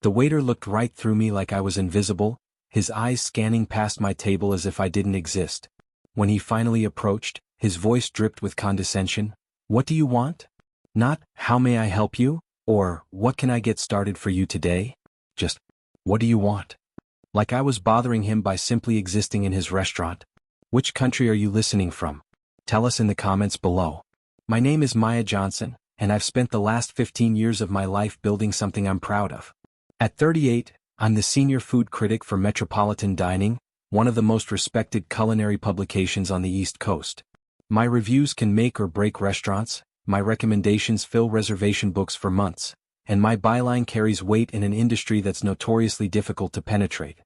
The waiter looked right through me like I was invisible, his eyes scanning past my table as if I didn't exist. When he finally approached, his voice dripped with condescension. "What do you want?" Not, "How may I help you?" or "What can I get started for you today?" Just, "What do you want?" Like I was bothering him by simply existing in his restaurant. Which country are you listening from? Tell us in the comments below. My name is Maya Johnson, and I've spent the last 15 years of my life building something I'm proud of. At 38, I'm the senior food critic for Metropolitan Dining, one of the most respected culinary publications on the East Coast. My reviews can make or break restaurants, my recommendations fill reservation books for months, and my byline carries weight in an industry that's notoriously difficult to penetrate.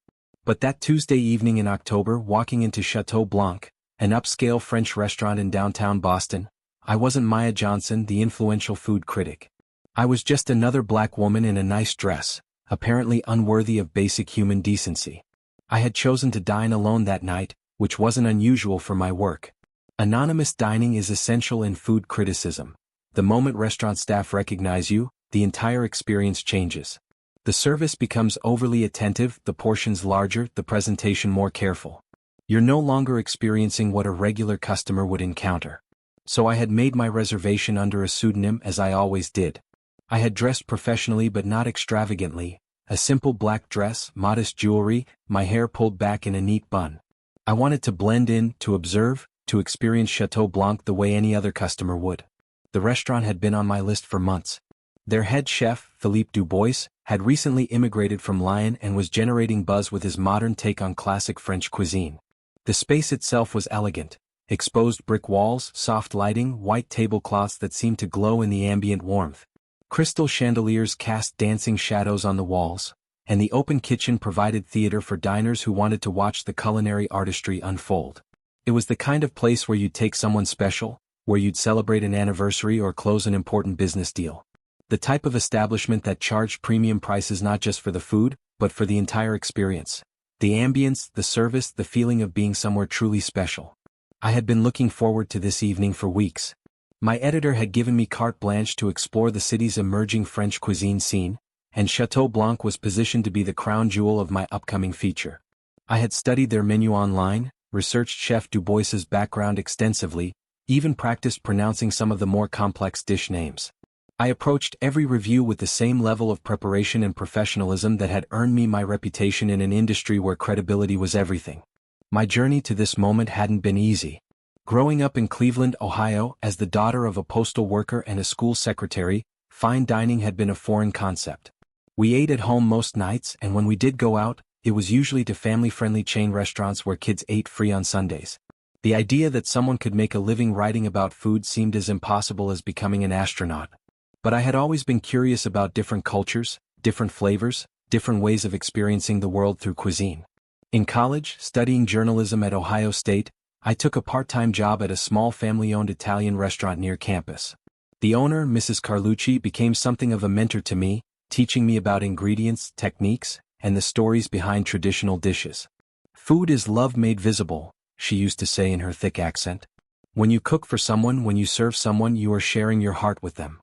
But that Tuesday evening in October, walking into Chateau Blanc, an upscale French restaurant in downtown Boston, I wasn't Maya Johnson, the influential food critic. I was just another black woman in a nice dress, apparently unworthy of basic human decency. I had chosen to dine alone that night, which wasn't unusual for my work. Anonymous dining is essential in food criticism. The moment restaurant staff recognize you, the entire experience changes. The service becomes overly attentive, the portions larger, the presentation more careful. You're no longer experiencing what a regular customer would encounter. So I had made my reservation under a pseudonym, as I always did. I had dressed professionally but not extravagantly, a simple black dress, modest jewelry, my hair pulled back in a neat bun. I wanted to blend in, to observe, to experience Chateau Blanc the way any other customer would. The restaurant had been on my list for months. Their head chef, Philippe Dubois, had recently immigrated from Lyon and was generating buzz with his modern take on classic French cuisine. The space itself was elegant. Exposed brick walls, soft lighting, white tablecloths that seemed to glow in the ambient warmth. Crystal chandeliers cast dancing shadows on the walls, and the open kitchen provided theater for diners who wanted to watch the culinary artistry unfold. It was the kind of place where you'd take someone special, where you'd celebrate an anniversary or close an important business deal. The type of establishment that charged premium prices not just for the food, but for the entire experience. The ambience, the service, the feeling of being somewhere truly special. I had been looking forward to this evening for weeks. My editor had given me carte blanche to explore the city's emerging French cuisine scene, and Chateau Blanc was positioned to be the crown jewel of my upcoming feature. I had studied their menu online, researched Chef Dubois's background extensively, even practiced pronouncing some of the more complex dish names. I approached every review with the same level of preparation and professionalism that had earned me my reputation in an industry where credibility was everything. My journey to this moment hadn't been easy. Growing up in Cleveland, Ohio, as the daughter of a postal worker and a school secretary, fine dining had been a foreign concept. We ate at home most nights, and when we did go out, it was usually to family-friendly chain restaurants where kids ate free on Sundays. The idea that someone could make a living writing about food seemed as impossible as becoming an astronaut. But I had always been curious about different cultures, different flavors, different ways of experiencing the world through cuisine. In college, studying journalism at Ohio State, I took a part-time job at a small family-owned Italian restaurant near campus. The owner, Mrs. Carlucci, became something of a mentor to me, teaching me about ingredients, techniques, and the stories behind traditional dishes. "Food is love made visible," she used to say in her thick accent. "When you cook for someone, when you serve someone, you are sharing your heart with them."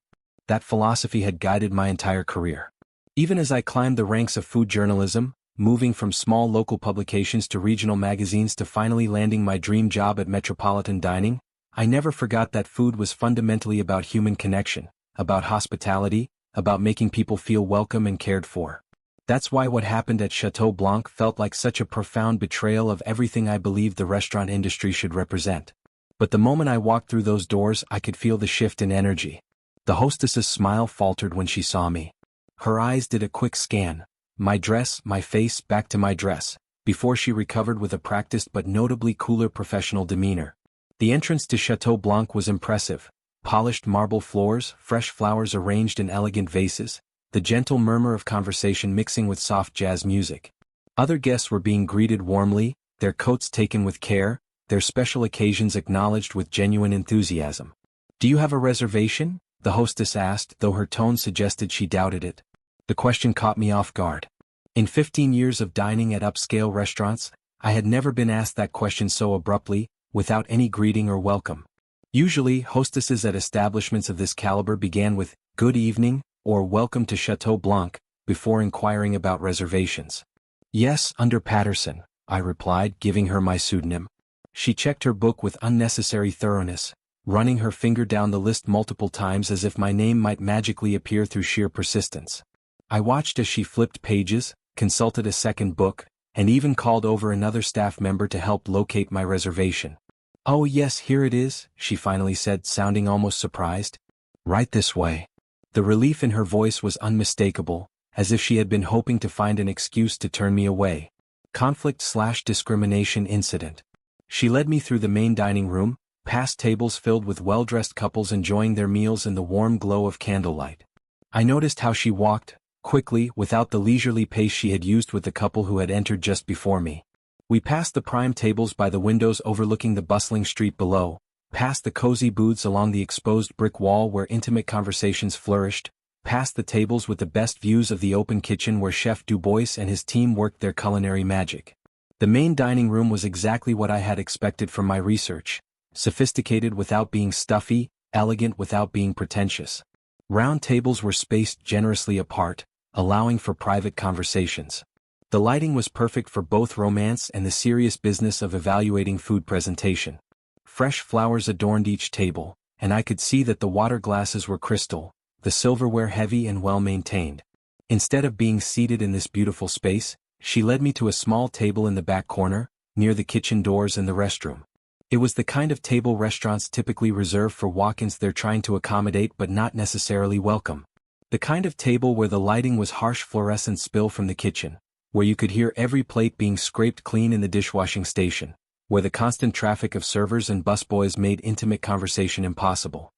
That philosophy had guided my entire career. Even as I climbed the ranks of food journalism, moving from small local publications to regional magazines to finally landing my dream job at Metropolitan Dining, I never forgot that food was fundamentally about human connection, about hospitality, about making people feel welcome and cared for. That's why what happened at Chateau Blanc felt like such a profound betrayal of everything I believed the restaurant industry should represent. But the moment I walked through those doors, I could feel the shift in energy. The hostess's smile faltered when she saw me. Her eyes did a quick scan. My dress, my face, back to my dress, before she recovered with a practiced but notably cooler professional demeanor. The entrance to Chateau Blanc was impressive. Polished marble floors, fresh flowers arranged in elegant vases, the gentle murmur of conversation mixing with soft jazz music. Other guests were being greeted warmly, their coats taken with care, their special occasions acknowledged with genuine enthusiasm. "Do you have a reservation?" the hostess asked, though her tone suggested she doubted it. The question caught me off guard. In 15 years of dining at upscale restaurants, I had never been asked that question so abruptly, without any greeting or welcome. Usually, hostesses at establishments of this caliber began with, "Good evening," or "Welcome to Chateau Blanc," before inquiring about reservations. Yes, under Patterson, I replied, giving her my pseudonym. She checked her book with unnecessary thoroughness, running her finger down the list multiple times as if my name might magically appear through sheer persistence. I watched as she flipped pages, consulted a second book, and even called over another staff member to help locate my reservation. "Oh yes, here it is," she finally said, sounding almost surprised. "Right this way." The relief in her voice was unmistakable, as if she had been hoping to find an excuse to turn me away. Conflict/discrimination incident. She led me through the main dining room, past tables filled with well-dressed couples enjoying their meals in the warm glow of candlelight. I noticed how she walked, quickly, without the leisurely pace she had used with the couple who had entered just before me. We passed the prime tables by the windows overlooking the bustling street below, past the cozy booths along the exposed brick wall where intimate conversations flourished, past the tables with the best views of the open kitchen where Chef Dubois and his team worked their culinary magic. The main dining room was exactly what I had expected from my research: sophisticated without being stuffy, elegant without being pretentious. Round tables were spaced generously apart, allowing for private conversations. The lighting was perfect for both romance and the serious business of evaluating food presentation. Fresh flowers adorned each table, and I could see that the water glasses were crystal, the silverware heavy and well-maintained. Instead of being seated in this beautiful space, she led me to a small table in the back corner, near the kitchen doors and the restroom. It was the kind of table restaurants typically reserve for walk-ins they're trying to accommodate but not necessarily welcome. The kind of table where the lighting was harsh fluorescent spill from the kitchen, where you could hear every plate being scraped clean in the dishwashing station, where the constant traffic of servers and busboys made intimate conversation impossible.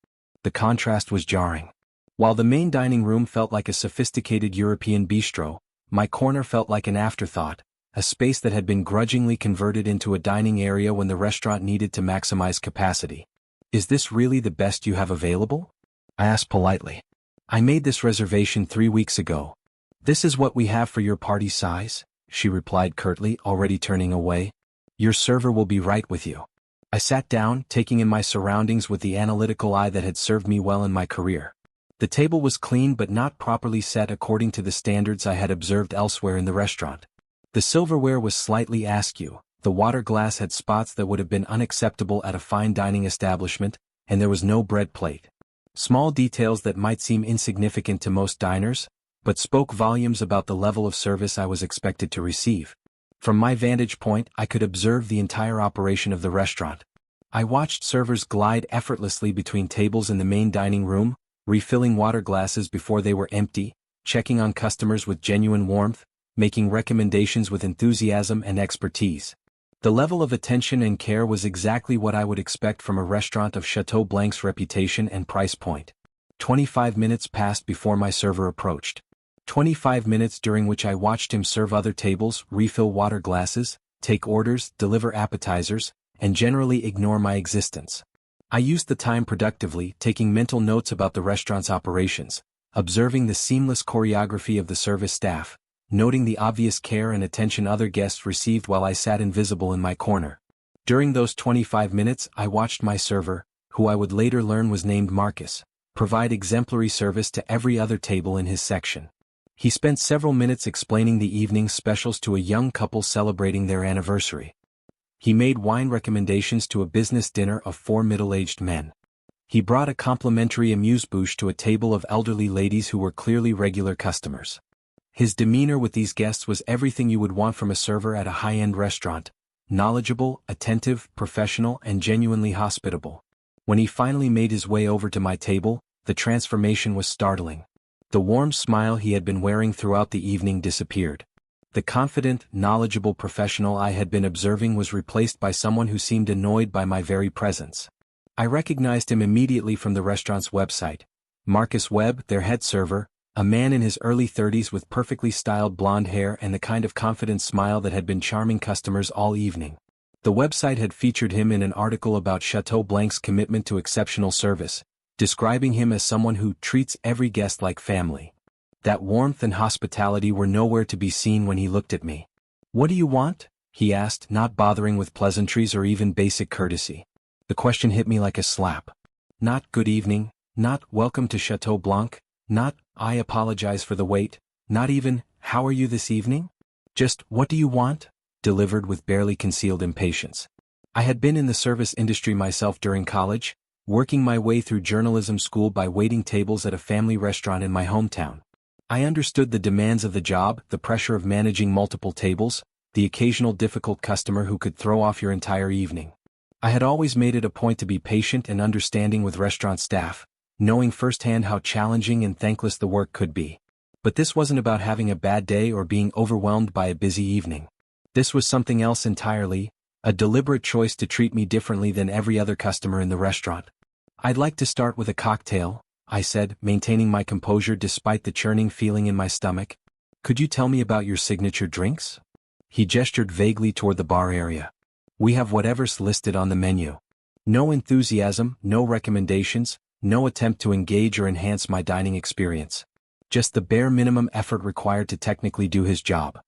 The contrast was jarring. While the main dining room felt like a sophisticated European bistro, my corner felt like an afterthought, a space that had been grudgingly converted into a dining area when the restaurant needed to maximize capacity. "Is this really the best you have available?" I asked politely. "I made this reservation 3 weeks ago. This is what we have for your party size," she replied curtly, already turning away. "Your server will be right with you." I sat down, taking in my surroundings with the analytical eye that had served me well in my career. The table was clean but not properly set according to the standards I had observed elsewhere in the restaurant. The silverware was slightly askew, the water glass had spots that would have been unacceptable at a fine dining establishment, and there was no bread plate. Small details that might seem insignificant to most diners, but spoke volumes about the level of service I was expected to receive. From my vantage point, I could observe the entire operation of the restaurant. I watched servers glide effortlessly between tables in the main dining room, refilling water glasses before they were empty, checking on customers with genuine warmth, making recommendations with enthusiasm and expertise. The level of attention and care was exactly what I would expect from a restaurant of Chateau Blanc's reputation and price point. 25 minutes passed before my server approached. 25 minutes during which I watched him serve other tables, refill water glasses, take orders, deliver appetizers, and generally ignore my existence. I used the time productively, taking mental notes about the restaurant's operations, observing the seamless choreography of the service staff, noting the obvious care and attention other guests received while I sat invisible in my corner. During those 25 minutes, I watched my server, who I would later learn was named Marcus, provide exemplary service to every other table in his section. He spent several minutes explaining the evening's specials to a young couple celebrating their anniversary. He made wine recommendations to a business dinner of 4 middle-aged men. He brought a complimentary amuse-bouche to a table of elderly ladies who were clearly regular customers. His demeanor with these guests was everything you would want from a server at a high-end restaurant: knowledgeable, attentive, professional, and genuinely hospitable. When he finally made his way over to my table, the transformation was startling. The warm smile he had been wearing throughout the evening disappeared. The confident, knowledgeable professional I had been observing was replaced by someone who seemed annoyed by my very presence. I recognized him immediately from the restaurant's website. Marcus Webb, their head server, a man in his early 30s with perfectly styled blonde hair and the kind of confident smile that had been charming customers all evening. The website had featured him in an article about Chateau Blanc's commitment to exceptional service, describing him as someone who treats every guest like family. That warmth and hospitality were nowhere to be seen when he looked at me. "What do you want?" he asked, not bothering with pleasantries or even basic courtesy. The question hit me like a slap. Not "good evening," not "welcome to Chateau Blanc," not "I apologize for the wait," Not even, "How are you this evening?" Just, "What do you want?" delivered with barely concealed impatience. I had been in the service industry myself during college, working my way through journalism school by waiting tables at a family restaurant in my hometown. I understood the demands of the job, the pressure of managing multiple tables, the occasional difficult customer who could throw off your entire evening. I had always made it a point to be patient and understanding with restaurant staff, knowing firsthand how challenging and thankless the work could be. But this wasn't about having a bad day or being overwhelmed by a busy evening. This was something else entirely, a deliberate choice to treat me differently than every other customer in the restaurant. "I'd like to start with a cocktail," I said, maintaining my composure despite the churning feeling in my stomach. "Could you tell me about your signature drinks?" He gestured vaguely toward the bar area. "We have whatever's listed on the menu." No enthusiasm, no recommendations, no attempt to engage or enhance my dining experience. Just the bare minimum effort required to technically do his job.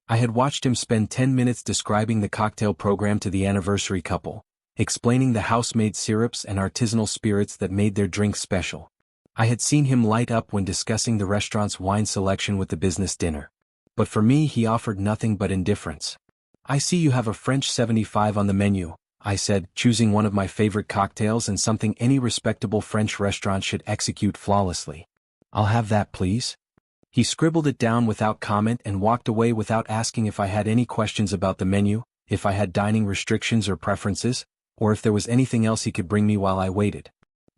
I had watched him spend 10 minutes describing the cocktail program to the anniversary couple, explaining the house-made syrups and artisanal spirits that made their drinks special. I had seen him light up when discussing the restaurant's wine selection with the business dinner. But for me he offered nothing but indifference. "I see you have a French 75 on the menu," I said, choosing one of my favorite cocktails and something any respectable French restaurant should execute flawlessly. "I'll have that, please." He scribbled it down without comment and walked away without asking if I had any questions about the menu, if I had dining restrictions or preferences, or if there was anything else he could bring me while I waited.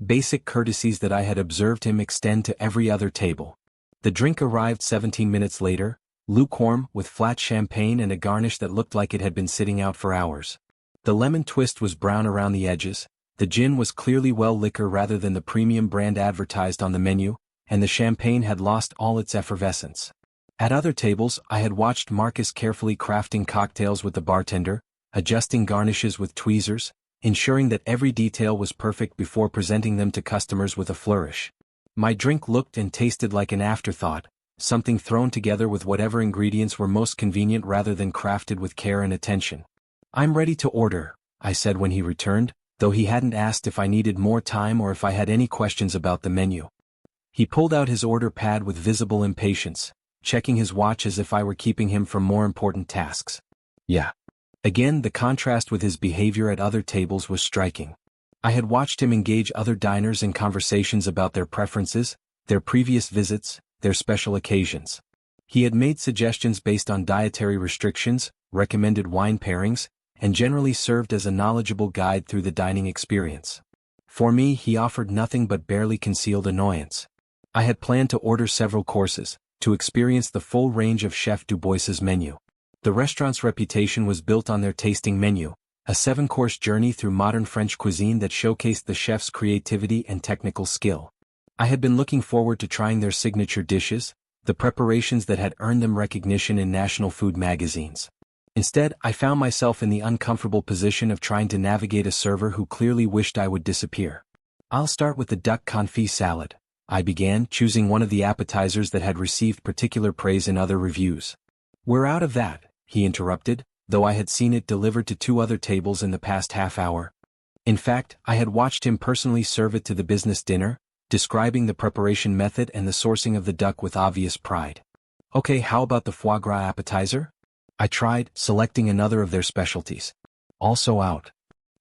Basic courtesies that I had observed him extend to every other table. The drink arrived 17 minutes later, lukewarm, with flat champagne and a garnish that looked like it had been sitting out for hours. The lemon twist was brown around the edges, the gin was clearly well liquor rather than the premium brand advertised on the menu, and the champagne had lost all its effervescence. At other tables, I had watched Marcus carefully crafting cocktails with the bartender, adjusting garnishes with tweezers, ensuring that every detail was perfect before presenting them to customers with a flourish. My drink looked and tasted like an afterthought, something thrown together with whatever ingredients were most convenient rather than crafted with care and attention. "I'm ready to order," I said when he returned, though he hadn't asked if I needed more time or if I had any questions about the menu. He pulled out his order pad with visible impatience, checking his watch as if I were keeping him from more important tasks. "Yeah." Again, the contrast with his behavior at other tables was striking. I had watched him engage other diners in conversations about their preferences, their previous visits, their special occasions. He had made suggestions based on dietary restrictions, recommended wine pairings, and generally served as a knowledgeable guide through the dining experience. For me, he offered nothing but barely concealed annoyance. I had planned to order several courses, to experience the full range of Chef Dubois's menu. The restaurant's reputation was built on their tasting menu, a 7-course journey through modern French cuisine that showcased the chef's creativity and technical skill. I had been looking forward to trying their signature dishes, the preparations that had earned them recognition in national food magazines. Instead, I found myself in the uncomfortable position of trying to navigate a server who clearly wished I would disappear. "I'll start with the duck confit salad," I began, choosing one of the appetizers that had received particular praise in other reviews. "We're out of that," he interrupted, though I had seen it delivered to 2 other tables in the past half hour. In fact, I had watched him personally serve it to the business dinner, describing the preparation method and the sourcing of the duck with obvious pride. "Okay, how about the foie gras appetizer?" I tried, selecting another of their specialties. "Also out."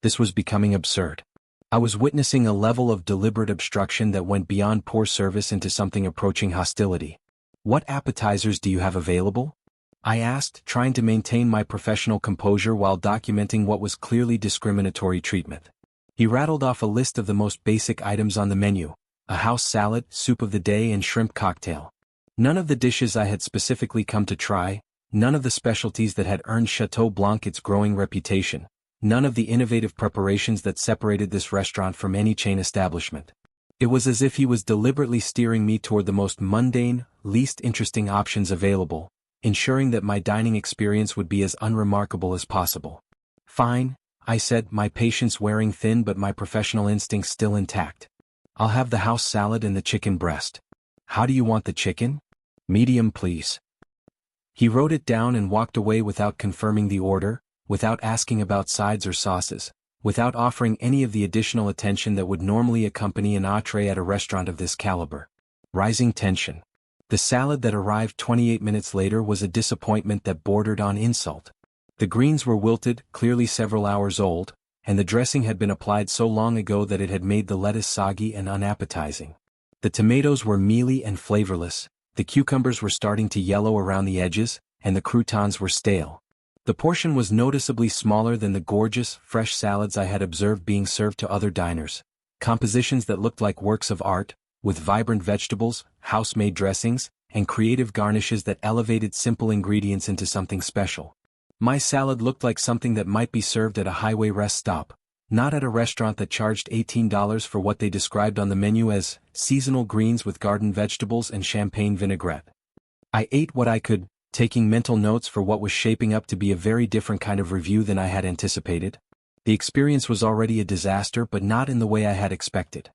This was becoming absurd. I was witnessing a level of deliberate obstruction that went beyond poor service into something approaching hostility. "What appetizers do you have available?" I asked, trying to maintain my professional composure while documenting what was clearly discriminatory treatment. He rattled off a list of the most basic items on the menu: a house salad, soup of the day, and shrimp cocktail. None of the dishes I had specifically come to try, none of the specialties that had earned Chateau Blanc its growing reputation, none of the innovative preparations that separated this restaurant from any chain establishment. It was as if he was deliberately steering me toward the most mundane, least interesting options available, ensuring that my dining experience would be as unremarkable as possible. "Fine," I said, my patience wearing thin but my professional instincts still intact. "I'll have the house salad and the chicken breast." "How do you want the chicken?" "Medium, please." He wrote it down and walked away without confirming the order, without asking about sides or sauces, without offering any of the additional attention that would normally accompany an entree at a restaurant of this caliber. Rising tension. The salad that arrived 28 minutes later was a disappointment that bordered on insult. The greens were wilted, clearly several hours old, and the dressing had been applied so long ago that it had made the lettuce soggy and unappetizing. The tomatoes were mealy and flavorless, the cucumbers were starting to yellow around the edges, and the croutons were stale. The portion was noticeably smaller than the gorgeous, fresh salads I had observed being served to other diners, compositions that looked like works of art, with vibrant vegetables, house-made dressings, and creative garnishes that elevated simple ingredients into something special. My salad looked like something that might be served at a highway rest stop, not at a restaurant that charged $18 for what they described on the menu as seasonal greens with garden vegetables and champagne vinaigrette. I ate what I could, taking mental notes for what was shaping up to be a very different kind of review than I had anticipated. The experience was already a disaster, but not in the way I had expected.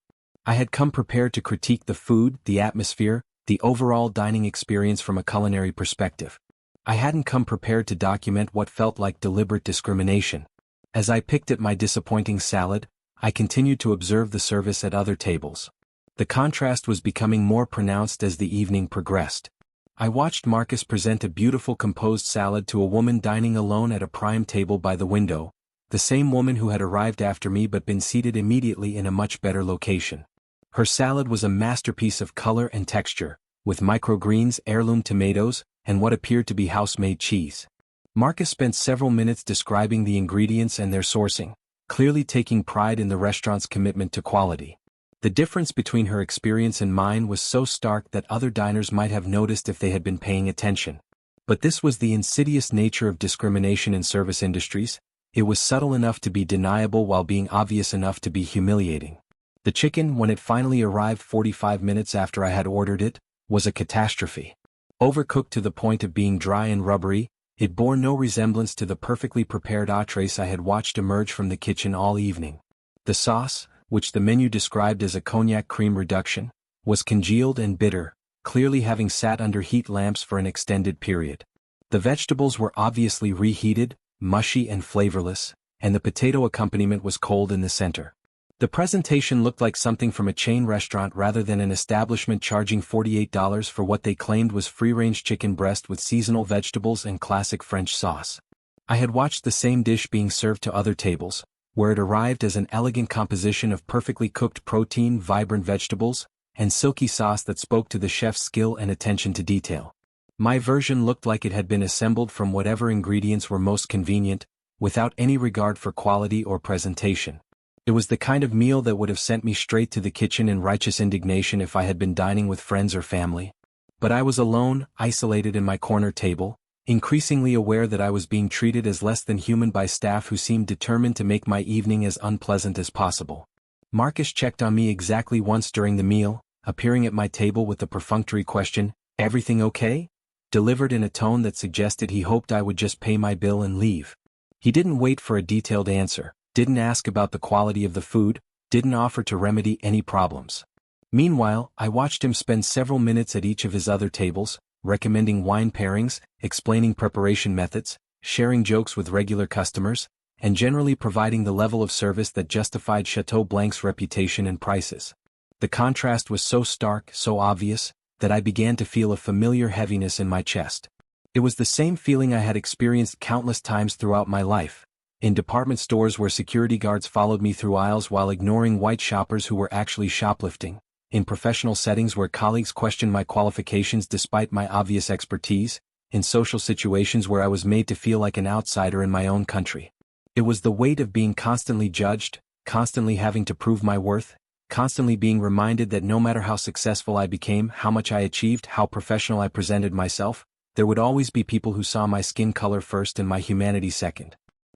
I had come prepared to critique the food, the atmosphere, the overall dining experience from a culinary perspective. I hadn't come prepared to document what felt like deliberate discrimination. As I picked at my disappointing salad, I continued to observe the service at other tables. The contrast was becoming more pronounced as the evening progressed. I watched Marcus present a beautiful composed salad to a woman dining alone at a prime table by the window, the same woman who had arrived after me but been seated immediately in a much better location. Her salad was a masterpiece of color and texture, with microgreens, heirloom tomatoes, and what appeared to be house-made cheese. Marcus spent several minutes describing the ingredients and their sourcing, clearly taking pride in the restaurant's commitment to quality. The difference between her experience and mine was so stark that other diners might have noticed if they had been paying attention. But this was the insidious nature of discrimination in service industries. It was subtle enough to be deniable while being obvious enough to be humiliating. The chicken, when it finally arrived 45 minutes after I had ordered it, was a catastrophe. Overcooked to the point of being dry and rubbery, it bore no resemblance to the perfectly prepared entrees I had watched emerge from the kitchen all evening. The sauce, which the menu described as a cognac cream reduction, was congealed and bitter, clearly having sat under heat lamps for an extended period. The vegetables were obviously reheated, mushy and flavorless, and the potato accompaniment was cold in the center. The presentation looked like something from a chain restaurant rather than an establishment charging $48 for what they claimed was free-range chicken breast with seasonal vegetables and classic French sauce. I had watched the same dish being served to other tables, where it arrived as an elegant composition of perfectly cooked protein, vibrant vegetables, and silky sauce that spoke to the chef's skill and attention to detail. My version looked like it had been assembled from whatever ingredients were most convenient, without any regard for quality or presentation. It was the kind of meal that would have sent me straight to the kitchen in righteous indignation if I had been dining with friends or family. But I was alone, isolated in my corner table, increasingly aware that I was being treated as less than human by staff who seemed determined to make my evening as unpleasant as possible. Marcus checked on me exactly once during the meal, appearing at my table with the perfunctory question, "Everything okay?" delivered in a tone that suggested he hoped I would just pay my bill and leave. He didn't wait for a detailed answer, didn't ask about the quality of the food, didn't offer to remedy any problems. Meanwhile, I watched him spend several minutes at each of his other tables, recommending wine pairings, explaining preparation methods, sharing jokes with regular customers, and generally providing the level of service that justified Chateau Blanc's reputation and prices. The contrast was so stark, so obvious, that I began to feel a familiar heaviness in my chest. It was the same feeling I had experienced countless times throughout my life, in department stores where security guards followed me through aisles while ignoring white shoppers who were actually shoplifting, in professional settings where colleagues questioned my qualifications despite my obvious expertise, in social situations where I was made to feel like an outsider in my own country. It was the weight of being constantly judged, constantly having to prove my worth, constantly being reminded that no matter how successful I became, how much I achieved, how professional I presented myself, there would always be people who saw my skin color first and my humanity second.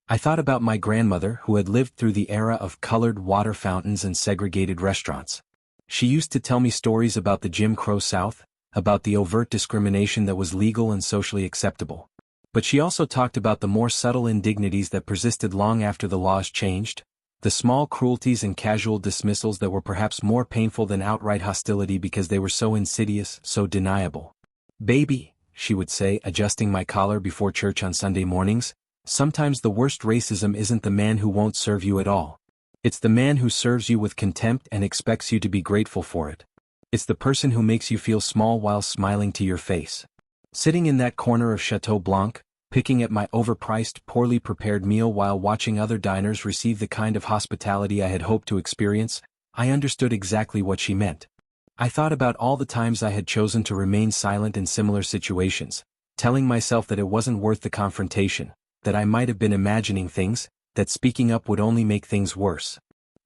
I thought about my grandmother who had lived through the era of colored water fountains and segregated restaurants. She used to tell me stories about the Jim Crow South, about the overt discrimination that was legal and socially acceptable. But she also talked about the more subtle indignities that persisted long after the laws changed, the small cruelties and casual dismissals that were perhaps more painful than outright hostility because they were so insidious, so deniable. "Baby," she would say, adjusting my collar before church on Sunday mornings, "sometimes the worst racism isn't the man who won't serve you at all. It's the man who serves you with contempt and expects you to be grateful for it." It's the person who makes you feel small while smiling to your face. Sitting in that corner of Chateau Blanc, picking at my overpriced, poorly prepared meal while watching other diners receive the kind of hospitality I had hoped to experience, I understood exactly what she meant. I thought about all the times I had chosen to remain silent in similar situations, telling myself that it wasn't worth the confrontation, that I might have been imagining things, that speaking up would only make things worse.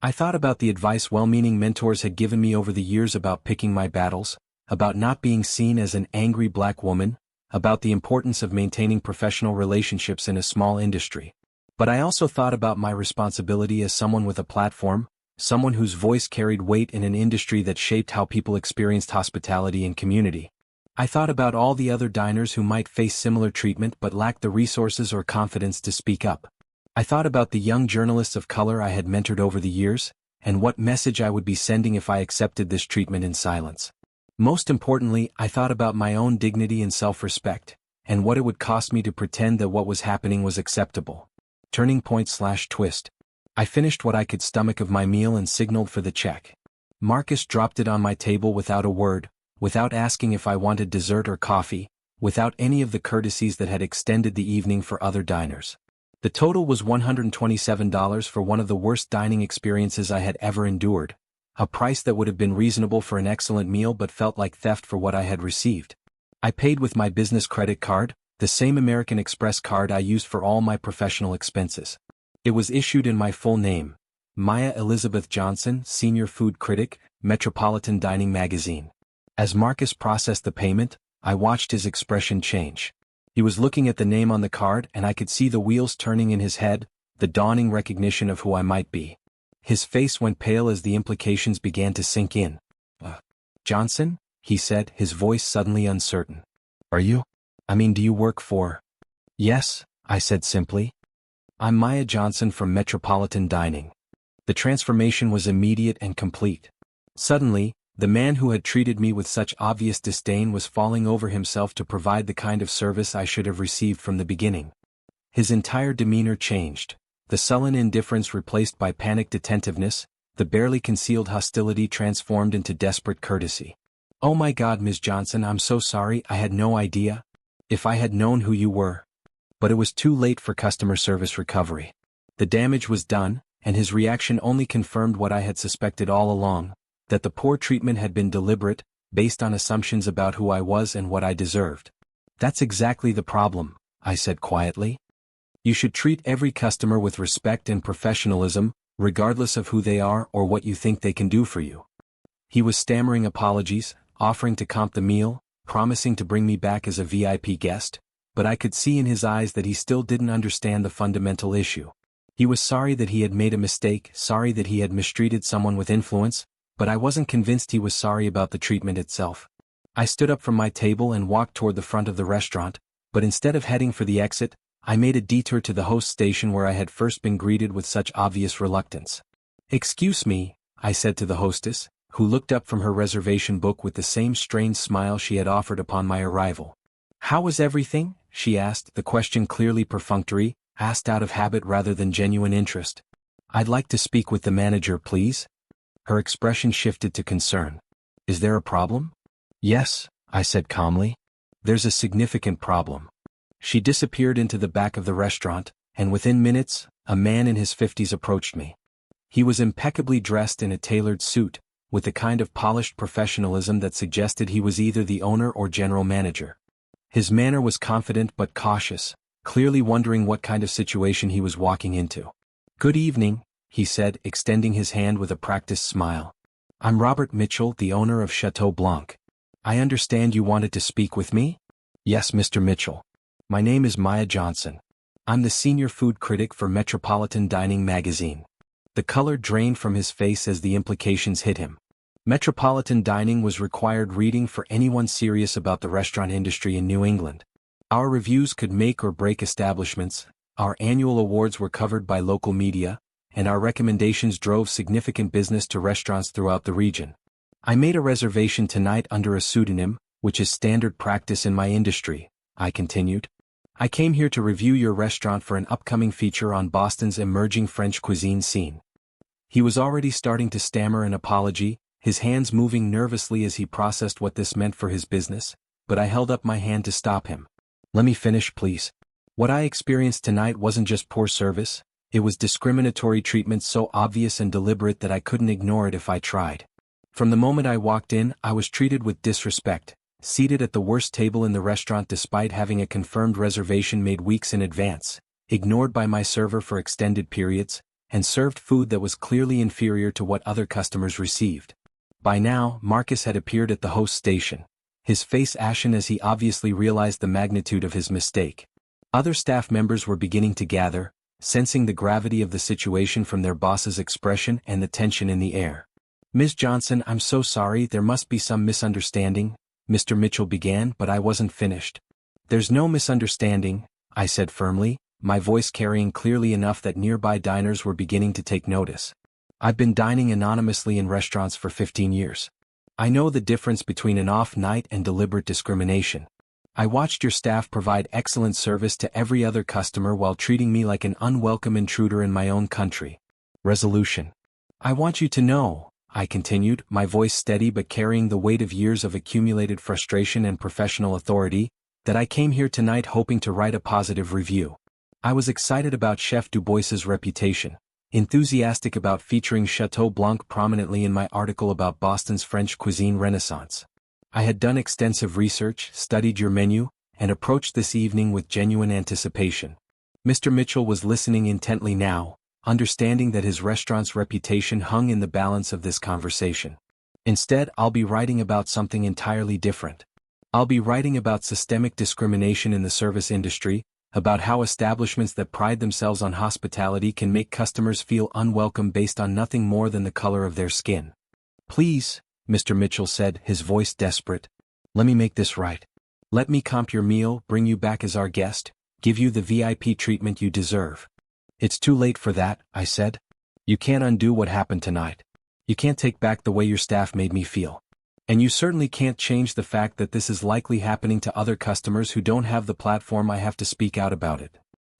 I thought about the advice well-meaning mentors had given me over the years about picking my battles, about not being seen as an angry black woman, about the importance of maintaining professional relationships in a small industry. But I also thought about my responsibility as someone with a platform, someone whose voice carried weight in an industry that shaped how people experienced hospitality and community. I thought about all the other diners who might face similar treatment but lacked the resources or confidence to speak up. I thought about the young journalists of color I had mentored over the years, and what message I would be sending if I accepted this treatment in silence. Most importantly, I thought about my own dignity and self-respect, and what it would cost me to pretend that what was happening was acceptable. Turning point/twist. I finished what I could stomach of my meal and signaled for the check. Marcus dropped it on my table without a word, without asking if I wanted dessert or coffee, without any of the courtesies that had extended the evening for other diners. The total was $127 for one of the worst dining experiences I had ever endured, a price that would have been reasonable for an excellent meal but felt like theft for what I had received. I paid with my business credit card, the same American Express card I used for all my professional expenses. It was issued in my full name, Maya Elizabeth Johnson, Senior Food Critic, Metropolitan Dining Magazine. As Marcus processed the payment, I watched his expression change. He was looking at the name on the card and I could see the wheels turning in his head, the dawning recognition of who I might be. His face went pale as the implications began to sink in. Johnson? He said, his voice suddenly uncertain. Are you? Do you work for? Yes, I said simply. I'm Maya Johnson from Metropolitan Dining. The transformation was immediate and complete. Suddenly, the man who had treated me with such obvious disdain was falling over himself to provide the kind of service I should have received from the beginning. His entire demeanor changed, the sullen indifference replaced by panicked attentiveness, the barely concealed hostility transformed into desperate courtesy. Oh my God, Ms. Johnson, I'm so sorry, I had no idea. If I had known who you were. But it was too late for customer service recovery. The damage was done, and his reaction only confirmed what I had suspected all along, that the poor treatment had been deliberate, based on assumptions about who I was and what I deserved. That's exactly the problem, I said quietly. You should treat every customer with respect and professionalism, regardless of who they are or what you think they can do for you. He was stammering apologies, offering to comp the meal, promising to bring me back as a VIP guest, but I could see in his eyes that he still didn't understand the fundamental issue. He was sorry that he had made a mistake, sorry that he had mistreated someone with influence, but I wasn't convinced he was sorry about the treatment itself. I stood up from my table and walked toward the front of the restaurant, but instead of heading for the exit, I made a detour to the host station where I had first been greeted with such obvious reluctance. Excuse me, I said to the hostess, who looked up from her reservation book with the same strained smile she had offered upon my arrival. How was everything? She asked, the question clearly perfunctory, asked out of habit rather than genuine interest. I'd like to speak with the manager, please. Her expression shifted to concern. Is there a problem? Yes, I said calmly. There's a significant problem. She disappeared into the back of the restaurant, and within minutes, a man in his 50s approached me. He was impeccably dressed in a tailored suit, with the kind of polished professionalism that suggested he was either the owner or general manager. His manner was confident but cautious, clearly wondering what kind of situation he was walking into. Good evening, he said, extending his hand with a practiced smile. I'm Robert Mitchell, the owner of Chateau Blanc. I understand you wanted to speak with me? Yes, Mr. Mitchell. My name is Maya Johnson. I'm the senior food critic for Metropolitan Dining Magazine. The color drained from his face as the implications hit him. Metropolitan Dining was required reading for anyone serious about the restaurant industry in New England. Our reviews could make or break establishments, our annual awards were covered by local media, and our recommendations drove significant business to restaurants throughout the region. I made a reservation tonight under a pseudonym, which is standard practice in my industry, I continued. I came here to review your restaurant for an upcoming feature on Boston's emerging French cuisine scene. He was already starting to stammer an apology, his hands moving nervously as he processed what this meant for his business, but I held up my hand to stop him. Let me finish, please. What I experienced tonight wasn't just poor service, it was discriminatory treatment so obvious and deliberate that I couldn't ignore it if I tried. From the moment I walked in, I was treated with disrespect, seated at the worst table in the restaurant despite having a confirmed reservation made weeks in advance, ignored by my server for extended periods, and served food that was clearly inferior to what other customers received. By now, Marcus had appeared at the host station, his face ashen as he obviously realized the magnitude of his mistake. Other staff members were beginning to gather, sensing the gravity of the situation from their boss's expression and the tension in the air. "Ms. Johnson, I'm so sorry, there must be some misunderstanding," Mr. Mitchell began, but I wasn't finished. "There's no misunderstanding," I said firmly, my voice carrying clearly enough that nearby diners were beginning to take notice. "I've been dining anonymously in restaurants for 15 years. I know the difference between an off night and deliberate discrimination. I watched your staff provide excellent service to every other customer while treating me like an unwelcome intruder in my own country. Resolution. I want you to know," I continued, my voice steady but carrying the weight of years of accumulated frustration and professional authority, "that I came here tonight hoping to write a positive review. I was excited about Chef Dubois's reputation, enthusiastic about featuring Chateau Blanc prominently in my article about Boston's French cuisine renaissance. I had done extensive research, studied your menu, and approached this evening with genuine anticipation." Mr. Mitchell was listening intently now, understanding that his restaurant's reputation hung in the balance of this conversation. "Instead, I'll be writing about something entirely different. I'll be writing about systemic discrimination in the service industry, about how establishments that pride themselves on hospitality can make customers feel unwelcome based on nothing more than the color of their skin." "Please," Mr. Mitchell said, his voice desperate, "let me make this right. Let me comp your meal, bring you back as our guest, give you the VIP treatment you deserve." "It's too late for that," I said. "You can't undo what happened tonight. You can't take back the way your staff made me feel. And you certainly can't change the fact that this is likely happening to other customers who don't have the platform I have to speak out about it."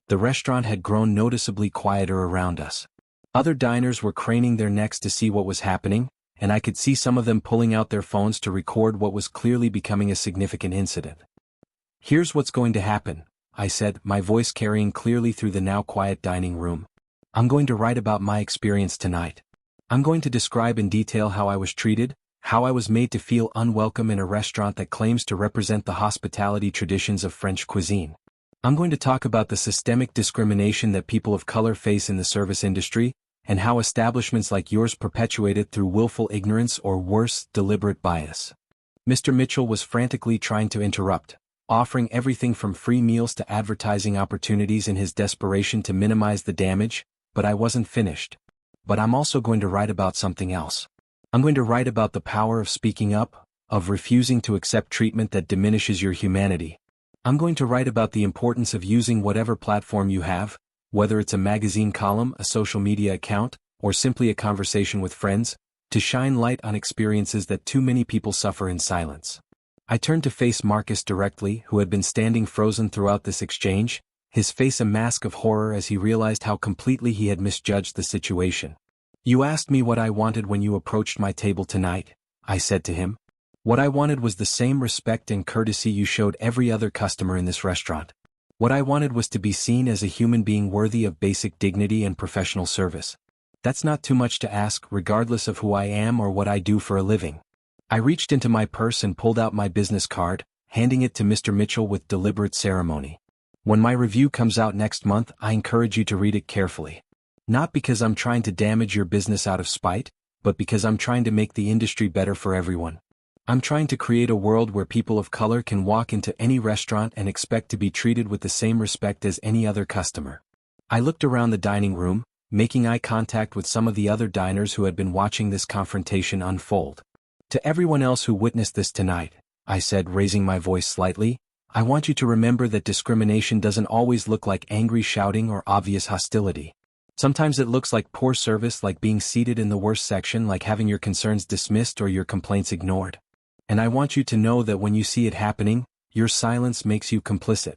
The restaurant had grown noticeably quieter around us. Other diners were craning their necks to see what was happening, and I could see some of them pulling out their phones to record what was clearly becoming a significant incident. "Here's what's going to happen," I said, my voice carrying clearly through the now quiet dining room. "I'm going to write about my experience tonight. I'm going to describe in detail how I was treated, how I was made to feel unwelcome in a restaurant that claims to represent the hospitality traditions of French cuisine. I'm going to talk about the systemic discrimination that people of color face in the service industry, and how establishments like yours perpetuate it through willful ignorance or worse, deliberate bias." Mr. Mitchell was frantically trying to interrupt, offering everything from free meals to advertising opportunities in his desperation to minimize the damage, but I wasn't finished. "But I'm also going to write about something else. I'm going to write about the power of speaking up, of refusing to accept treatment that diminishes your humanity. I'm going to write about the importance of using whatever platform you have, whether it's a magazine column, a social media account, or simply a conversation with friends, to shine light on experiences that too many people suffer in silence." I turned to face Marcus directly, who had been standing frozen throughout this exchange, his face a mask of horror as he realized how completely he had misjudged the situation. "You asked me what I wanted when you approached my table tonight," I said to him. "What I wanted was the same respect and courtesy you showed every other customer in this restaurant. What I wanted was to be seen as a human being worthy of basic dignity and professional service. That's not too much to ask, regardless of who I am or what I do for a living." I reached into my purse and pulled out my business card, handing it to Mr. Mitchell with deliberate ceremony. "When my review comes out next month, I encourage you to read it carefully. Not because I'm trying to damage your business out of spite, but because I'm trying to make the industry better for everyone. I'm trying to create a world where people of color can walk into any restaurant and expect to be treated with the same respect as any other customer." I looked around the dining room, making eye contact with some of the other diners who had been watching this confrontation unfold. "To everyone else who witnessed this tonight," I said, raising my voice slightly, "I want you to remember that discrimination doesn't always look like angry shouting or obvious hostility. Sometimes it looks like poor service, like being seated in the worst section, like having your concerns dismissed or your complaints ignored. And I want you to know that when you see it happening, your silence makes you complicit."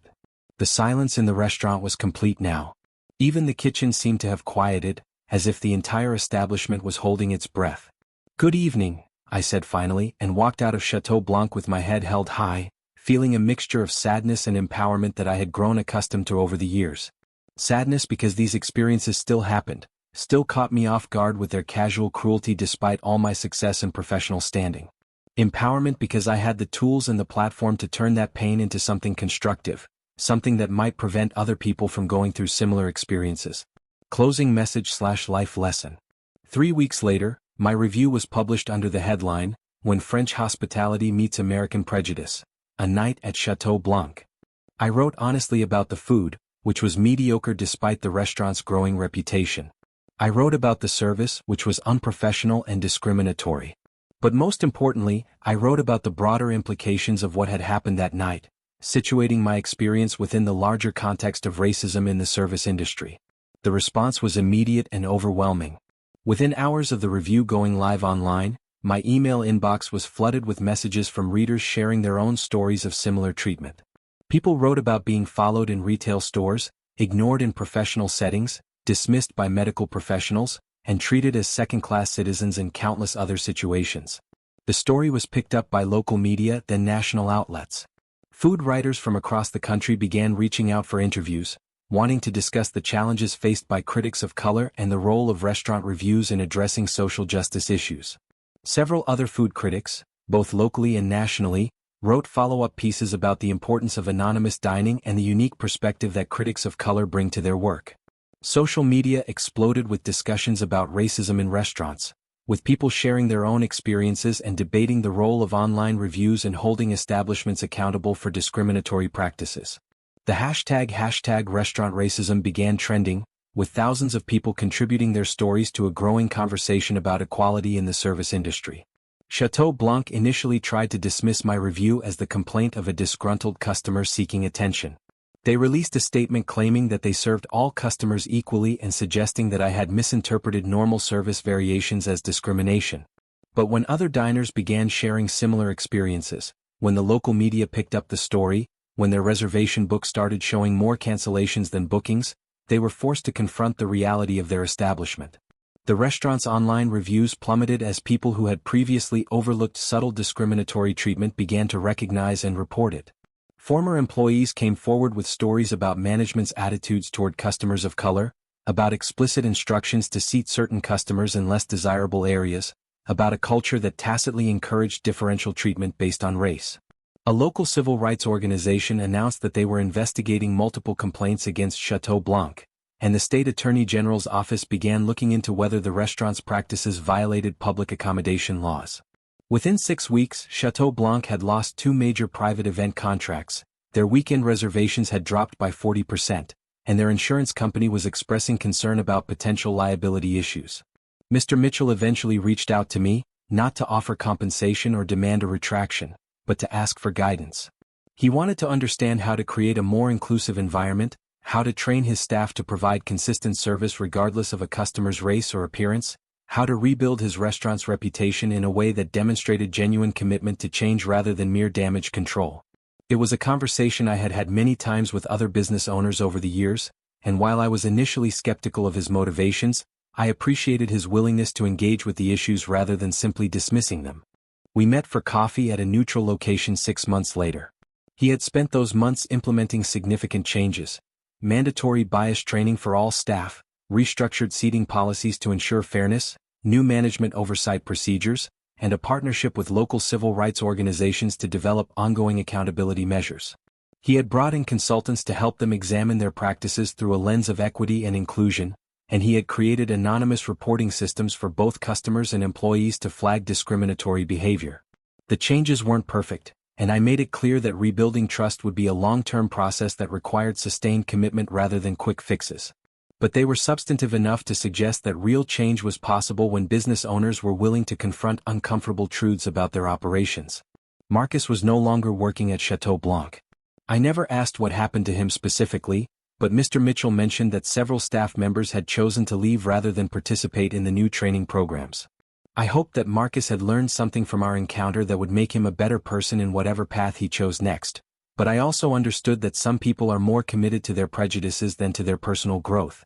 The silence in the restaurant was complete now. Even the kitchen seemed to have quieted, as if the entire establishment was holding its breath. "Good evening," I said finally, and walked out of Chateau Blanc with my head held high, feeling a mixture of sadness and empowerment that I had grown accustomed to over the years. Sadness because these experiences still happened, still caught me off guard with their casual cruelty despite all my success and professional standing. Empowerment because I had the tools and the platform to turn that pain into something constructive, something that might prevent other people from going through similar experiences. Closing message/life lesson. 3 weeks later, my review was published under the headline, When French Hospitality Meets American Prejudice, a Night at Chateau Blanc. I wrote honestly about the food, which was mediocre despite the restaurant's growing reputation. I wrote about the service, which was unprofessional and discriminatory. But most importantly, I wrote about the broader implications of what had happened that night, situating my experience within the larger context of racism in the service industry. The response was immediate and overwhelming. Within hours of the review going live online, my email inbox was flooded with messages from readers sharing their own stories of similar treatment. People wrote about being followed in retail stores, ignored in professional settings, dismissed by medical professionals, and treated as second-class citizens in countless other situations. The story was picked up by local media, then national outlets. Food writers from across the country began reaching out for interviews, wanting to discuss the challenges faced by critics of color and the role of restaurant reviews in addressing social justice issues. Several other food critics, both locally and nationally, wrote follow-up pieces about the importance of anonymous dining and the unique perspective that critics of color bring to their work. Social media exploded with discussions about racism in restaurants, with people sharing their own experiences and debating the role of online reviews in holding establishments accountable for discriminatory practices. The hashtag restaurant racism began trending, with thousands of people contributing their stories to a growing conversation about equality in the service industry. Chateau Blanc initially tried to dismiss my review as the complaint of a disgruntled customer seeking attention. They released a statement claiming that they served all customers equally and suggesting that I had misinterpreted normal service variations as discrimination. But when other diners began sharing similar experiences, when the local media picked up the story, when their reservation book started showing more cancellations than bookings, they were forced to confront the reality of their establishment. The restaurant's online reviews plummeted as people who had previously overlooked subtle discriminatory treatment began to recognize and report it. Former employees came forward with stories about management's attitudes toward customers of color, about explicit instructions to seat certain customers in less desirable areas, about a culture that tacitly encouraged differential treatment based on race. A local civil rights organization announced that they were investigating multiple complaints against Chateau Blanc, and the state attorney general's office began looking into whether the restaurant's practices violated public accommodation laws. Within 6 weeks, Chateau Blanc had lost 2 major private event contracts, their weekend reservations had dropped by 40%, and their insurance company was expressing concern about potential liability issues. Mr. Mitchell eventually reached out to me, not to offer compensation or demand a retraction, but to ask for guidance. He wanted to understand how to create a more inclusive environment, how to train his staff to provide consistent service regardless of a customer's race or appearance, how to rebuild his restaurant's reputation in a way that demonstrated genuine commitment to change rather than mere damage control. It was a conversation I had had many times with other business owners over the years, and while I was initially skeptical of his motivations, I appreciated his willingness to engage with the issues rather than simply dismissing them. We met for coffee at a neutral location 6 months later. He had spent those months implementing significant changes: mandatory bias training for all staff, restructured seating policies to ensure fairness, new management oversight procedures, and a partnership with local civil rights organizations to develop ongoing accountability measures. He had brought in consultants to help them examine their practices through a lens of equity and inclusion, and he had created anonymous reporting systems for both customers and employees to flag discriminatory behavior. The changes weren't perfect, and I made it clear that rebuilding trust would be a long-term process that required sustained commitment rather than quick fixes. But they were substantive enough to suggest that real change was possible when business owners were willing to confront uncomfortable truths about their operations. Marcus was no longer working at Chateau Blanc. I never asked what happened to him specifically, but Mr. Mitchell mentioned that several staff members had chosen to leave rather than participate in the new training programs. I hoped that Marcus had learned something from our encounter that would make him a better person in whatever path he chose next, but I also understood that some people are more committed to their prejudices than to their personal growth.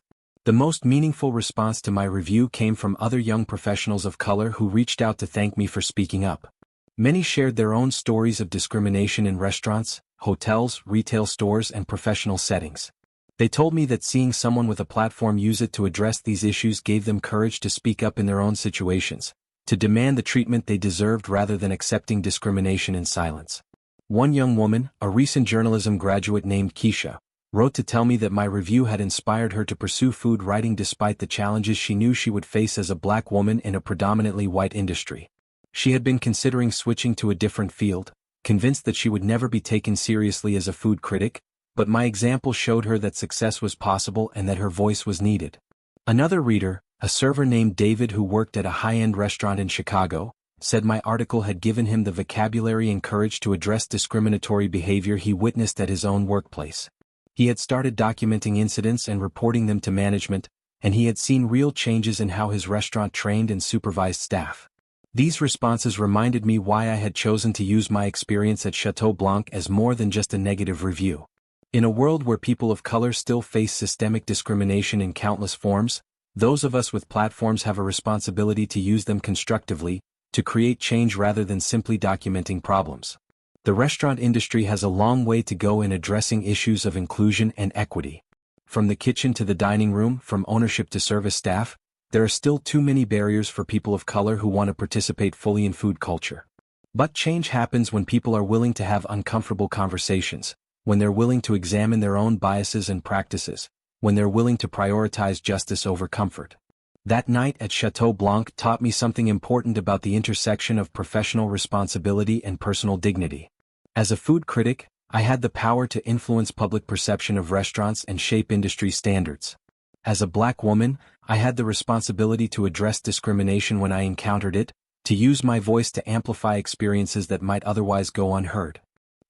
The most meaningful response to my review came from other young professionals of color who reached out to thank me for speaking up. Many shared their own stories of discrimination in restaurants, hotels, retail stores, and professional settings. They told me that seeing someone with a platform use it to address these issues gave them courage to speak up in their own situations, to demand the treatment they deserved rather than accepting discrimination in silence. One young woman, a recent journalism graduate named Keisha, wrote to tell me that my review had inspired her to pursue food writing despite the challenges she knew she would face as a black woman in a predominantly white industry. She had been considering switching to a different field, convinced that she would never be taken seriously as a food critic, but my example showed her that success was possible and that her voice was needed. Another reader, a server named David who worked at a high-end restaurant in Chicago, said my article had given him the vocabulary and courage to address discriminatory behavior he witnessed at his own workplace. He had started documenting incidents and reporting them to management, and he had seen real changes in how his restaurant trained and supervised staff. These responses reminded me why I had chosen to use my experience at Chateau Blanc as more than just a negative review. In a world where people of color still face systemic discrimination in countless forms, those of us with platforms have a responsibility to use them constructively, to create change rather than simply documenting problems. The restaurant industry has a long way to go in addressing issues of inclusion and equity. From the kitchen to the dining room, from ownership to service staff, there are still too many barriers for people of color who want to participate fully in food culture. But change happens when people are willing to have uncomfortable conversations, when they're willing to examine their own biases and practices, when they're willing to prioritize justice over comfort. That night at Chateau Blanc taught me something important about the intersection of professional responsibility and personal dignity. As a food critic, I had the power to influence public perception of restaurants and shape industry standards. As a black woman, I had the responsibility to address discrimination when I encountered it, to use my voice to amplify experiences that might otherwise go unheard.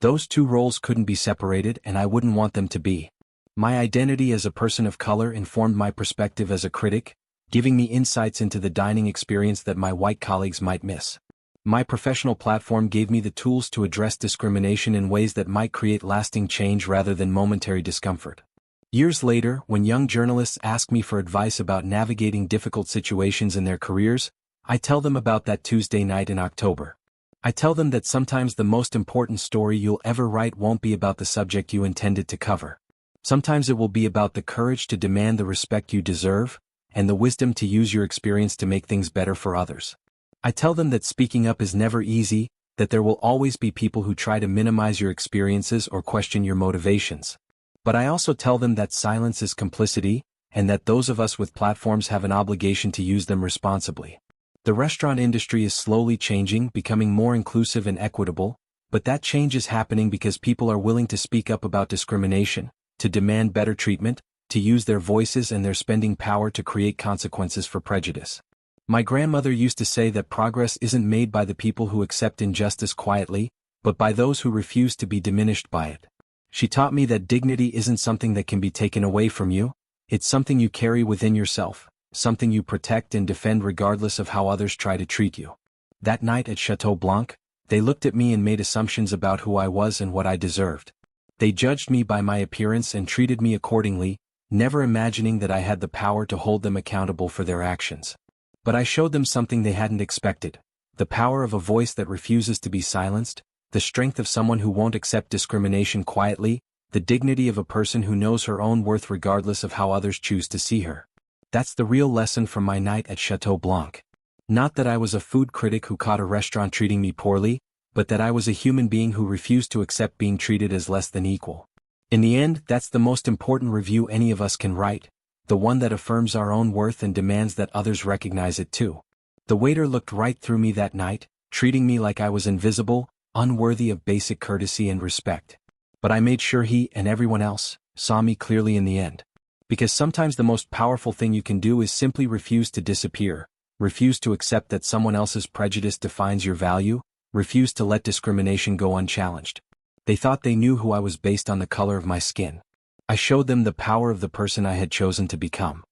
Those two roles couldn't be separated, and I wouldn't want them to be. My identity as a person of color informed my perspective as a critic, giving me insights into the dining experience that my white colleagues might miss. My professional platform gave me the tools to address discrimination in ways that might create lasting change rather than momentary discomfort. Years later, when young journalists ask me for advice about navigating difficult situations in their careers, I tell them about that Tuesday night in October. I tell them that sometimes the most important story you'll ever write won't be about the subject you intended to cover. Sometimes it will be about the courage to demand the respect you deserve, and the wisdom to use your experience to make things better for others. I tell them that speaking up is never easy, that there will always be people who try to minimize your experiences or question your motivations. But I also tell them that silence is complicity, and that those of us with platforms have an obligation to use them responsibly. The restaurant industry is slowly changing, becoming more inclusive and equitable, but that change is happening because people are willing to speak up about discrimination, to demand better treatment, to use their voices and their spending power to create consequences for prejudice. My grandmother used to say that progress isn't made by the people who accept injustice quietly, but by those who refuse to be diminished by it. She taught me that dignity isn't something that can be taken away from you, it's something you carry within yourself, something you protect and defend regardless of how others try to treat you. That night at Chateau Blanc, they looked at me and made assumptions about who I was and what I deserved. They judged me by my appearance and treated me accordingly, never imagining that I had the power to hold them accountable for their actions. But I showed them something they hadn't expected: the power of a voice that refuses to be silenced, the strength of someone who won't accept discrimination quietly, the dignity of a person who knows her own worth regardless of how others choose to see her. That's the real lesson from my night at Chateau Blanc. Not that I was a food critic who caught a restaurant treating me poorly, but that I was a human being who refused to accept being treated as less than equal. In the end, that's the most important review any of us can write, the one that affirms our own worth and demands that others recognize it too. The waiter looked right through me that night, treating me like I was invisible, unworthy of basic courtesy and respect. But I made sure he, and everyone else, saw me clearly in the end. Because sometimes the most powerful thing you can do is simply refuse to disappear, refuse to accept that someone else's prejudice defines your value, refuse to let discrimination go unchallenged. They thought they knew who I was based on the color of my skin. I showed them the power of the person I had chosen to become.